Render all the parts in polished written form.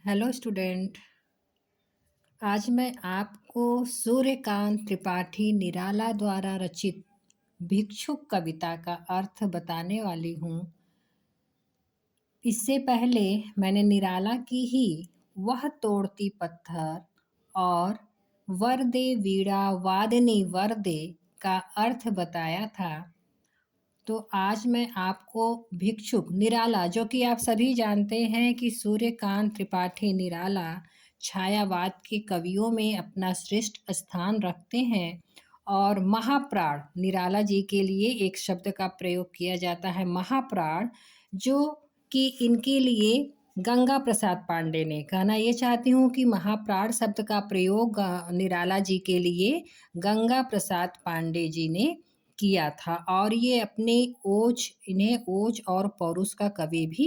Hello student. आज मैं आपको सूर्यकांत त्रिपाठी निराला द्वारा रचित भिक्षुक कविता का अर्थ बताने वाली हूँ। इससे पहले मैंने निराला की ही वह तोड़ती पत्थर और वरदे वीणा वादनी वरदे का अर्थ बताया था। तो आज मैं आपको भिक्षुक निराला, जो कि आप सभी जानते हैं कि सूर्यकांत त्रिपाठी निराला छायावाद के कवियों में अपना श्रेष्ठ स्थान रखते हैं और महाप्राण निराला जी के लिए एक शब्द का प्रयोग किया जाता है, महाप्राण, जो कि इनके लिए गंगा प्रसाद पांडे ने, कहना ये चाहती हूँ कि महाप्राण शब्द का प्रयोग निराला जी के लिए गंगा प्रसाद पांडे जी ने किया था और ये अपने इन्हें ओज और पौरुष का कवि भी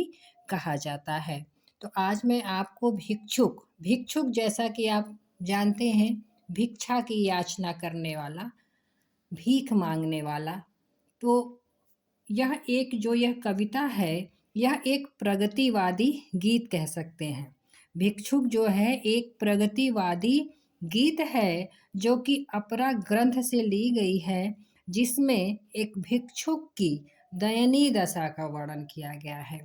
कहा जाता है। तो आज मैं आपको भिक्षुक भिक्षुक जैसा कि आप जानते हैं, भिक्षा की याचना करने वाला, भीख मांगने वाला। तो यह कविता है, यह एक प्रगतिवादी गीत कह सकते हैं। भिक्षुक जो है एक प्रगतिवादी गीत है जो कि अपरा ग्रंथ से ली गई है, जिसमें एक भिक्षुक की दयनीय दशा का वर्णन किया गया है।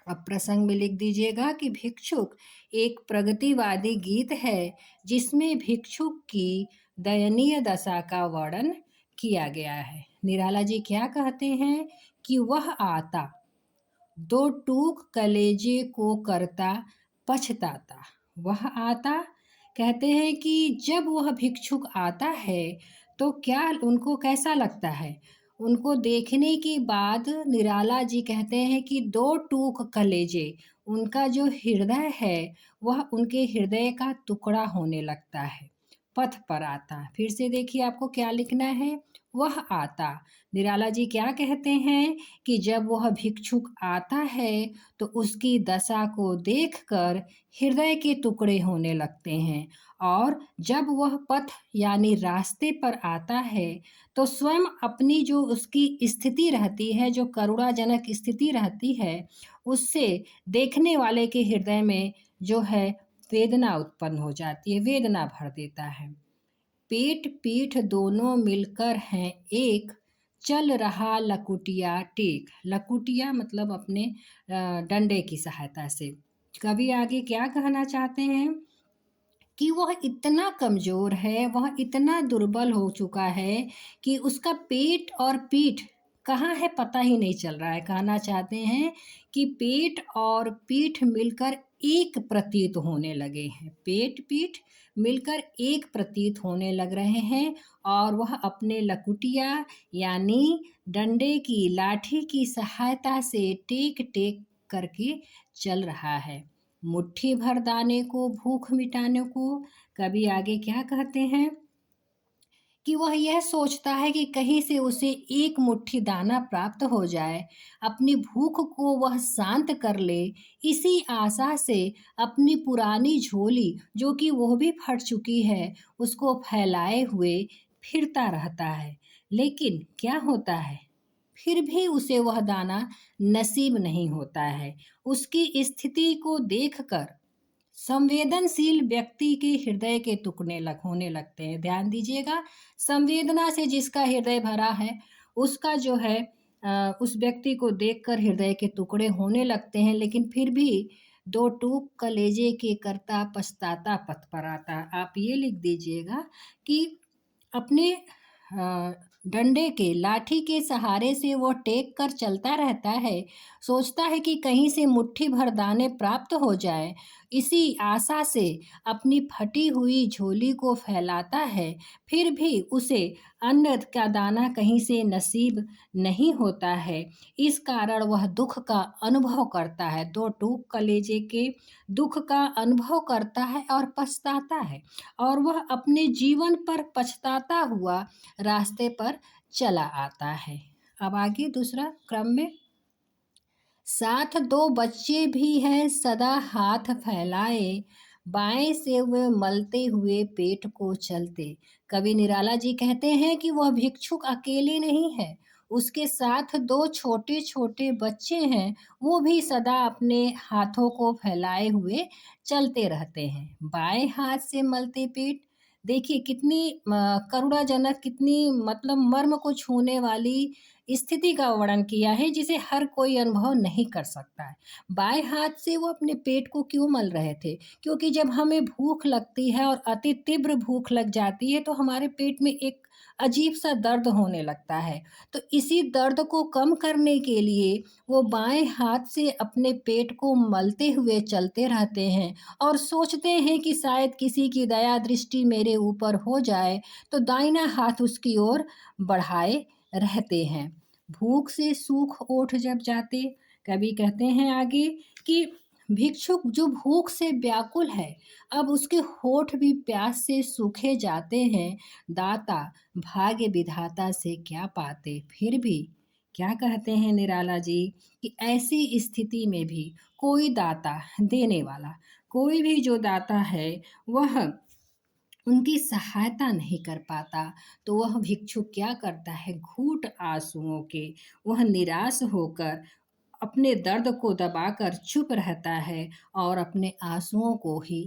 अब प्रसंग में लिख दीजिएगा कि भिक्षुक एक प्रगतिवादी गीत है जिसमें भिक्षुक की दयनीय दशा का वर्णन किया गया है। निराला जी क्या कहते हैं कि वह आता दो टूक कलेजे को करता पछताता। वह आता, कहते हैं कि जब वह भिक्षुक आता है तो क्या उनको कैसा लगता है। उनको देखने के बाद निराला जी कहते हैं कि दो टूक कलेजे, उनका जो हृदय है वह उनके हृदय का टुकड़ा होने लगता है। पथ पर आता, फिर से देखिए आपको क्या लिखना है, वह आता। निराला जी क्या कहते हैं कि जब वह भिक्षुक आता है तो उसकी दशा को देखकर हृदय के टुकड़े होने लगते हैं, और जब वह पथ यानी रास्ते पर आता है तो स्वयं अपनी जो उसकी स्थिति रहती है, जो करुणाजनक स्थिति रहती है, उससे देखने वाले के हृदय में जो है वेदना उत्पन्न हो जाती है, वेदना भर देता है। पेट पीठ दोनों मिलकर हैं एक, चल रहा लकुटिया टेक। लकुटिया मतलब अपने डंडे की सहायता से। कवि आगे क्या कहना चाहते हैं कि वह इतना कमज़ोर है, वह इतना दुर्बल हो चुका है कि उसका पेट और पीठ कहाँ है पता ही नहीं चल रहा है। कहना चाहते हैं कि पेट और पीठ मिलकर एक प्रतीत होने लगे हैं, पेट पीठ मिलकर एक प्रतीत होने लग रहे हैं, और वह अपने लकुटिया यानी डंडे की लाठी की सहायता से टेक टेक करके चल रहा है। मुट्ठी भर दाने को भूख मिटाने को कवि आगे क्या कहते हैं कि वह यह सोचता है कि कहीं से उसे एक मुट्ठी दाना प्राप्त हो जाए, अपनी भूख को वह शांत कर ले। इसी आशा से अपनी पुरानी झोली, जो कि वो भी फट चुकी है, उसको फैलाए हुए फिरता रहता है। लेकिन क्या होता है, फिर भी उसे वह दाना नसीब नहीं होता है। उसकी स्थिति को देखकर संवेदनशील व्यक्ति के हृदय के टुकड़े होने लगते हैं। ध्यान दीजिएगा, संवेदना से जिसका हृदय भरा है उसका जो है उस व्यक्ति को देखकर हृदय के टुकड़े होने लगते हैं, लेकिन फिर भी दो टूक कलेजे के करता पछताता पथ पर आता। आप ये लिख दीजिएगा कि अपने डंडे के लाठी के सहारे से वो टेक कर चलता रहता है, सोचता है कि कहीं से मुट्ठी भर दाने प्राप्त हो जाए। इसी आशा से अपनी फटी हुई झोली को फैलाता है, फिर भी उसे अन्न का दाना कहीं से नसीब नहीं होता है। इस कारण वह दुख का अनुभव करता है, दो टूक कलेजे के दुख का अनुभव करता है और पछताता है, और वह अपने जीवन पर पछताता हुआ रास्ते पर चला आता है। अब आगे दूसरा क्रम में, साथ दो बच्चे भी हैं सदा हाथ फैलाए, बाएं से वे मलते हुए पेट को चलते। कवि निराला जी कहते हैं कि वह भिक्षुक अकेले नहीं है, उसके साथ 2 छोटे-छोटे बच्चे हैं, वो भी सदा अपने हाथों को फैलाए हुए चलते रहते हैं। बाएँ हाथ से मलते पेट, देखिए कितनी करुणाजनक, कितनी मतलब मर्म को छूने वाली स्थिति का वर्णन किया है, जिसे हर कोई अनुभव नहीं कर सकता है। बाएँ हाथ से वो अपने पेट को क्यों मल रहे थे? क्योंकि जब हमें भूख लगती है और अति तीव्र भूख लग जाती है, तो हमारे पेट में एक अजीब-सा दर्द होने लगता है। तो इसी दर्द को कम करने के लिए वो बाएँ हाथ से अपने पेट को मलते हुए चलते रहते हैं और सोचते हैं कि शायद किसी की दया दृष्टि मेरे ऊपर हो जाए, तो दाहिना हाथ उसकी ओर बढ़ाए रहते हैं। भूख से सूख ओठ जब जाते, कवि कहते हैं आगे कि भिक्षुक जो भूख से व्याकुल है, अब उसके होठ भी प्यास से सूखे जाते हैं। दाता भाग्य विधाता से क्या पाते, फिर भी क्या कहते हैं निराला जी कि ऐसी स्थिति में भी कोई दाता देने वाला, कोई भी जो दाता है, वह उनकी सहायता नहीं कर पाता, तो वह भिक्षुक क्या करता है, घूँट आँसुओं के वह निराश होकर अपने दर्द को दबाकर चुप रहता है और अपने आँसुओं को ही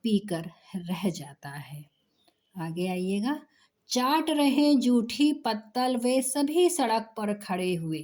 पीकर रह जाता है। आगे आइएगा। चाट रहे जूठी पत्तल वे सभी सड़क पर खड़े हुए,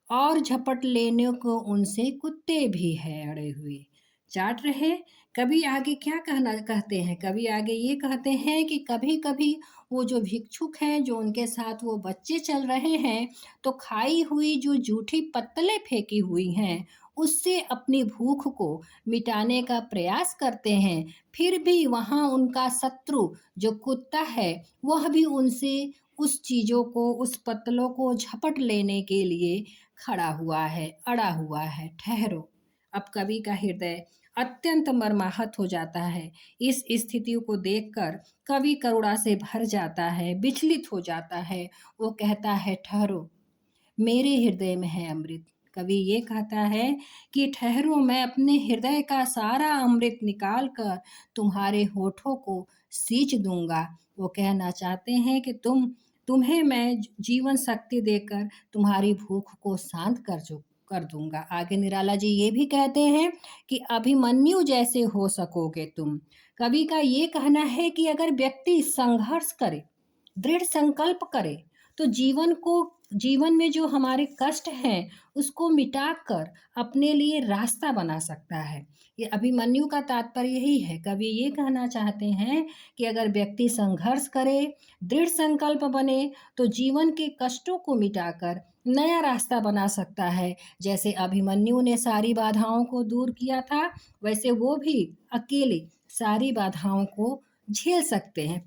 और झपट लेने को उनसे कुत्ते भी हैं अड़े हुए। चाट रहे, कभी आगे क्या कहना कहते हैं, कभी आगे ये कहते हैं कि कभी-कभी वो जो भिक्षुक हैं, जो उनके साथ वो बच्चे चल रहे हैं, तो खाई हुई जो जूठी पत्तलें फेंकी हुई हैं, उससे अपनी भूख को मिटाने का प्रयास करते हैं। फिर भी वहाँ उनका शत्रु जो कुत्ता है, वह भी उनसे उस चीज़ों को, उस पत्तलों को झपट लेने के लिए खड़ा हुआ है, अड़ा हुआ है। ठहरो। अब कवि का हृदय अत्यंत मर्माहत हो जाता है। इस स्थिति को देखकर कवि करुणा से भर जाता है, विचलित हो जाता है। वो कहता है, ठहरो, मेरे हृदय में है अमृत। कवि ये कहता है कि ठहरो, मैं अपने हृदय का सारा अमृत निकाल कर तुम्हारे होठों को सींच दूँगा। वो कहना चाहते हैं कि तुम्हें मैं जीवन शक्ति देकर तुम्हारी भूख को शांत कर दूँगा। आगे निराला जी ये भी कहते हैं कि अभिमन्यु जैसे हो सकोगे तुम। कवि का ये कहना है कि अगर व्यक्ति संघर्ष करे, दृढ़ संकल्प करे, तो जीवन में जो हमारे कष्ट हैं, उसको मिटाकर अपने लिए रास्ता बना सकता है। ये अभिमन्यु का तात्पर्य यही है। कवि ये कहना चाहते हैं कि अगर व्यक्ति संघर्ष करे, दृढ़ संकल्प बने, तो जीवन के कष्टों को मिटाकर नया रास्ता बना सकता है। जैसे अभिमन्यु ने सारी बाधाओं को दूर किया था, वैसे वो भी अकेले सारी बाधाओं को झेल सकते हैं।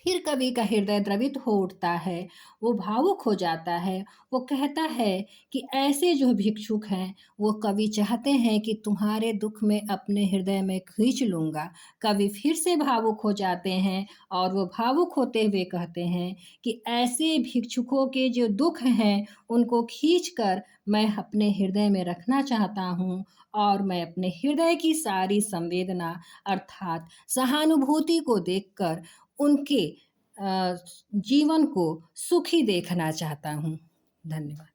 फिर कवि का हृदय द्रवित हो उठता है, वो भावुक हो जाता है। वो कहता है कि ऐसे जो भिक्षुक हैं, वो कवि चाहते हैं कि तुम्हारे दुख में अपने हृदय में खींच लूँगा। कवि फिर से भावुक हो जाते हैं और वो भावुक होते हुए कहते हैं कि ऐसे भिक्षुकों के जो दुख हैं, उनको खींच कर मैं अपने हृदय में रखना चाहता हूँ, और मैं अपने हृदय की सारी संवेदना अर्थात सहानुभूति को देखकर उनके जीवन को सुखी देखना चाहता हूँ। धन्यवाद।